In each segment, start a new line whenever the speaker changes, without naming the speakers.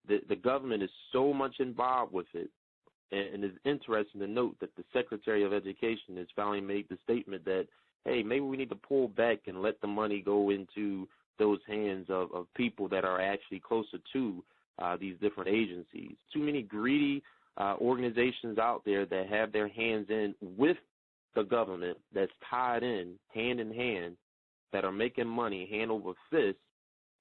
the government is so much involved with it, and it's interesting to note that the Secretary of Education has finally made the statement that, hey, maybe we need to pull back and let the money go into those hands of people that are actually closer to these different agencies. Too many greedy organizations out there that have their hands in with the government, that's tied in hand, that are making money hand over fist,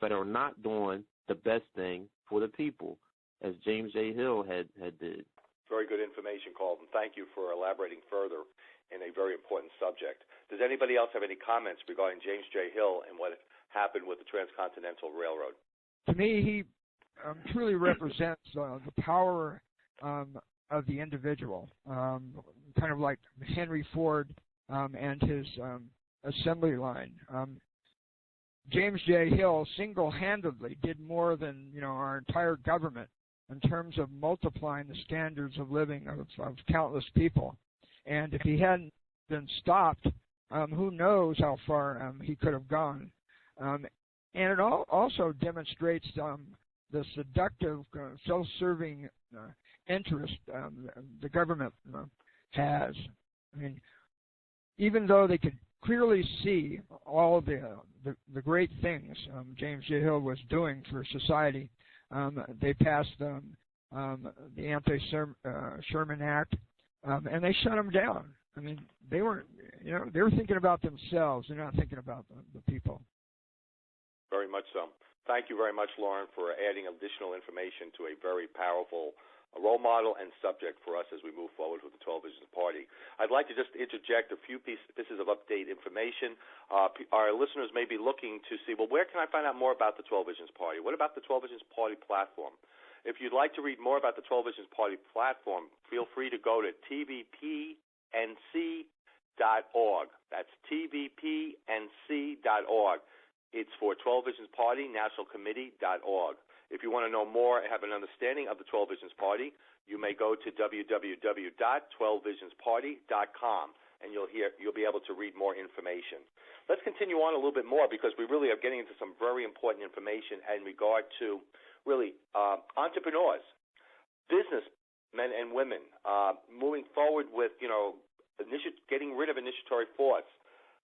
but are not doing the best thing for the people, as James J. Hill had did.
Very good information, Colton. Thank you for elaborating further in a very important subject. Does anybody else have any comments regarding James J. Hill and what happened with the Transcontinental Railroad?
To me, he truly represents the power of the individual, kind of like Henry Ford and his assembly line. James J. Hill single-handedly did more than our entire government in terms of multiplying the standards of living of countless people. And if he hadn't been stopped, who knows how far he could have gone. And it also demonstrates the seductive, self-serving interest the government has. I mean, even though they could clearly see all the great things James J. Hill was doing for society, they passed the Anti-Sherman Act, and they shut him down. I mean, they were thinking about themselves. They're not thinking about the people.
Very much so. Thank you very much, Lauren, for adding additional information to a very powerful role model and subject for us as we move forward with the 12 Visions Party. I'd like to just interject a few pieces of update information. Our listeners may be looking to see, well, where can I find out more about the 12 Visions Party? What about the 12 Visions Party platform? If you'd like to read more about the 12 Visions Party platform, feel free to go to tvpnc.org. That's tvpnc.org. It's for 12 Visions Party, nationalcommittee.org. If you want to know more and have an understanding of the 12 Visions Party, you may go to www.12visionsparty.com, and you'll be able to read more information. Let's continue on a little bit more because we really are getting into some very important information in regard to really entrepreneurs, businessmen and women, moving forward with getting rid of initiatory force.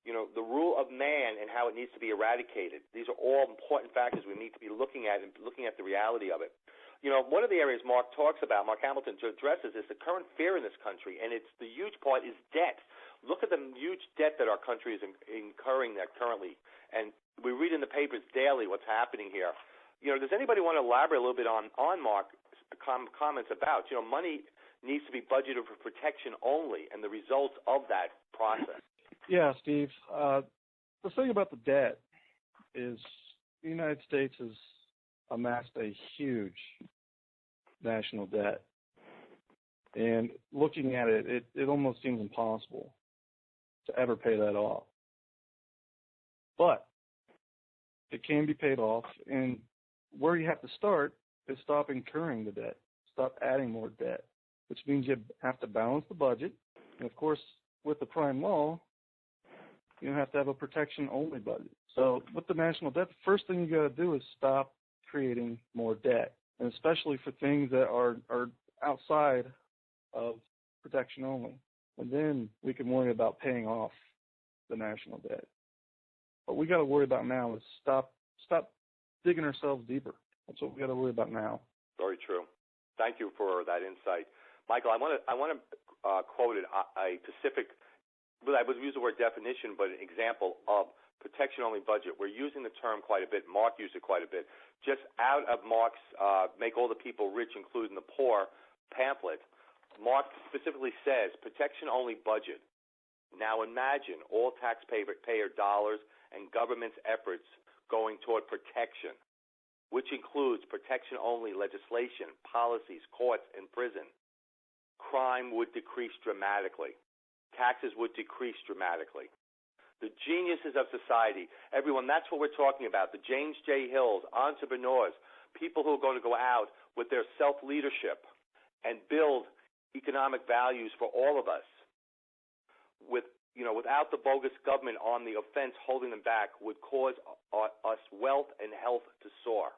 The rule of man and how it needs to be eradicated. These are all important factors we need to be looking at and looking at the reality of it. One of the areas Mark Hamilton addresses is the current fear in this country, and it's the huge part is debt. Look at the huge debt that our country is incurring that currently, and we read in the papers daily what's happening here. Does anybody want to elaborate a little bit on Mark's comments about, money needs to be budgeted for protection only and the results of that process?
Yeah, Steve. The thing about the debt is the United States has amassed a huge national debt. And looking at it, it almost seems impossible to ever pay that off. But it can be paid off, and where you have to start is stop incurring the debt, stop adding more debt, which means you have to balance the budget. And, of course, with the prime law, you have to have a protection-only budget. So with the national debt, the first thing you got to do is stop creating more debt, and especially for things that are outside of protection only. And then we can worry about paying off the national debt. What we got to worry about now is stop digging ourselves deeper. That's what we got to worry about now.
Very true. Thank you for that insight, Michael. I want to quote a specific. I would use the word definition, but an example of protection-only budget. We're using the term quite a bit. Mark used it quite a bit. Just out of Mark's Make All the People Rich, Including the Poor pamphlet, Mark specifically says protection-only budget. Now imagine all taxpayer dollars and government's efforts going toward protection, which includes protection-only legislation, policies, courts, and prison. Crime would decrease dramatically. Taxes would decrease dramatically. The geniuses of society, everyone, that's what we're talking about. The James J. Hills, entrepreneurs, people who are going to go out with their self-leadership and build economic values for all of us. Without the bogus government on the offense holding them back would cause us wealth and health to soar.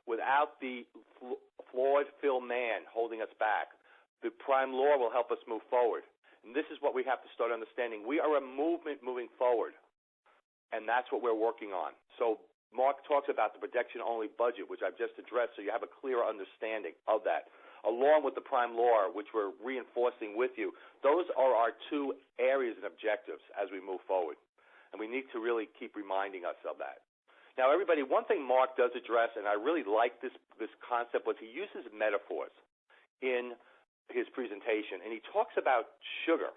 without the flawed Phil man holding us back, the prime law will help us move forward. And this is what we have to start understanding. We are a movement moving forward, and that's what we're working on. So Mark talks about the protection-only budget, which I've just addressed, so you have a clear understanding of that, along with the prime law, which we're reinforcing with you. Those are our two areas and objectives as we move forward, and we need to really keep reminding us of that. Now, everybody, one thing Mark does address, and I really like this concept, was he uses metaphors in his presentation, and he talks about sugar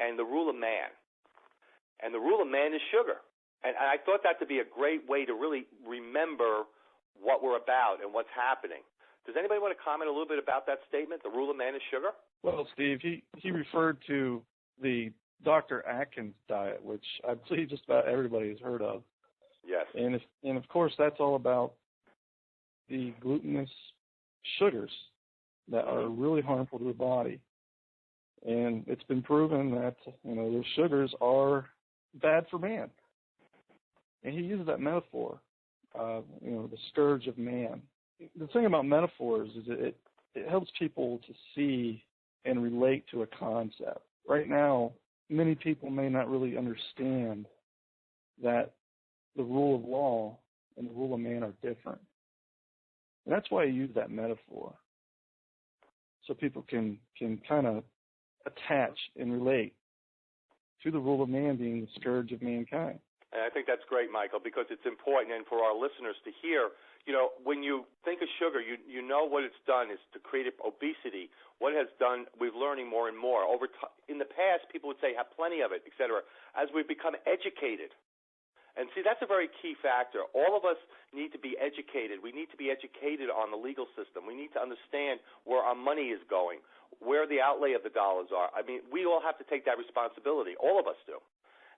and the rule of man. And the rule of man is sugar. And I thought that to be a great way to really remember what we're about and what's happening. Does anybody want to comment a little bit about that statement, the rule of man is sugar?
Well, Steve, he referred to the Dr. Atkins diet, which I believe just about everybody has heard of.
Yes.
And of course, that's all about the glutinous sugars that are really harmful to the body. And it's been proven that, those sugars are bad for man. And he uses that metaphor, the scourge of man. The thing about metaphors is it helps people to see and relate to a concept. Right now, many people may not really understand that the rule of law and the rule of man are different. And that's why I use that metaphor, so people can kind of attach and relate to the rule of man being the scourge of mankind.
And I think that's great, Michael, because it's important, and for our listeners to hear, when you think of sugar, you know what it's done is to create obesity. What it has done, we're learning more and more. In the past, people would say, have plenty of it, et cetera. As we've become educated, and see, that's a very key factor. All of us need to be educated. We need to be educated on the legal system. We need to understand where our money is going, where the outlay of the dollars are. I mean, we all have to take that responsibility. All of us do.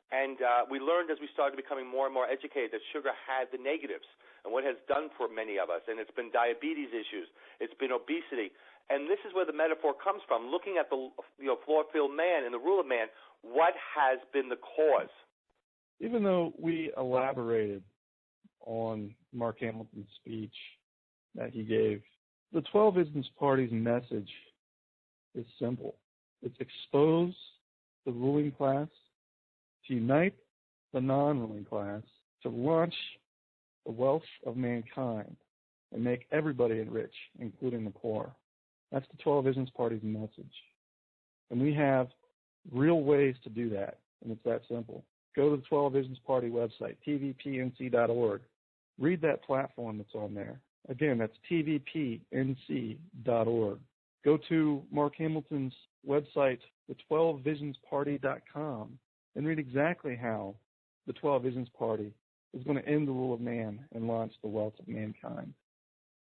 And we learned as we started becoming more and more educated that sugar had the negatives and what it has done for many of us. And it's been diabetes issues. It's been obesity. And this is where the metaphor comes from, looking at the flawed-filled man and the rule of man. What has been the cause?
Even though we elaborated on Mark Hamilton's speech that he gave, the 12 Isms Party's message is simple. It's expose the ruling class, to unite the non-ruling class, to launch the wealth of mankind, and make everybody rich, including the poor. That's the 12 Isms Party's message. And we have real ways to do that, and it's that simple. Go to the 12 Visions Party website, tvpnc.org. Read that platform that's on there. Again, that's tvpnc.org. Go to Mark Hamilton's website, the12visionsparty.com, and read exactly how the 12 Visions Party is going to end the rule of man and launch the wealth of mankind.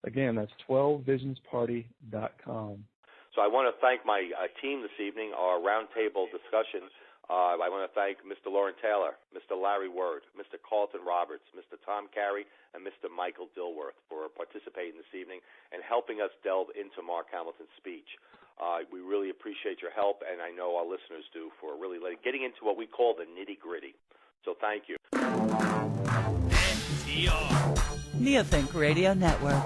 Again, that's 12visionsparty.com.
So I want to thank my team this evening, our roundtable discussion. I want to thank Mr. Lauren Taylor, Mr. Larry Word, Mr. Carlton Roberts, Mr. Tom Carey, and Mr. Michael Dilworth for participating this evening and helping us delve into Mark Hamilton's speech. We really appreciate your help, and I know our listeners do, for really getting into what we call the nitty-gritty. So thank you.
NTR. Neothink Radio Network.